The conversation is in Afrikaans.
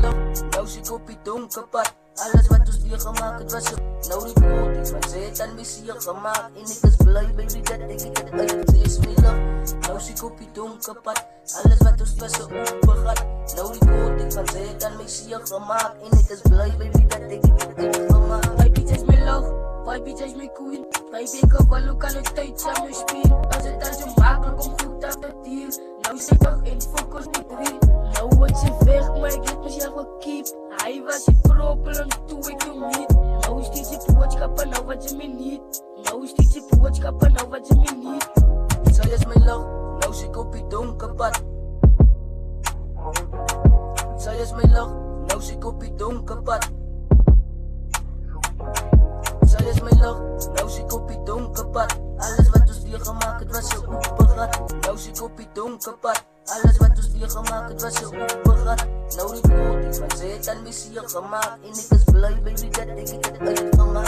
middag, nou sê ek op die donkerpad. Alles wat ons weer gemaak het was nou die brood. Ek van sê het aan my sier gemaakt. En ek is blij baby dat ek het uit. Sê is middag, nou sê ek op die donkerpad. Alles wat ons was opgegat. Nou die brood, ek van sê het aan my sier gemaakt. En ek is blij baby dat ek het uitgemaakt. Baby is my love, baby is my queen. Baby ek wil ook al die tyd saam jou speel. As het dan so makkelijk om goed af te deel. Nou sê ek en focus nie drie. Nou word sy weg, maar ek het myself gekeep. Hy was die problem toe ek jou meet. Nou is die boodskappen, nou wat jy my niet. Nou is die boodskappen, nou wat jy my niet. Sy is my lig, nou sê ek op die donkerpad. Sy is my lig, nou sê ek op die donkerpad. Sy is my lig, nou sê ek op die donkerpad. Alles wat ons weer gemaakt het was so opgegat. Nou sê ek op die donkerpad. Alles wat ons weer gemaakt het was so opgegat. Nou die brood, ek van sê het aan my sier gemaakt. En ek is blij baby dat ek het uitgemaakt.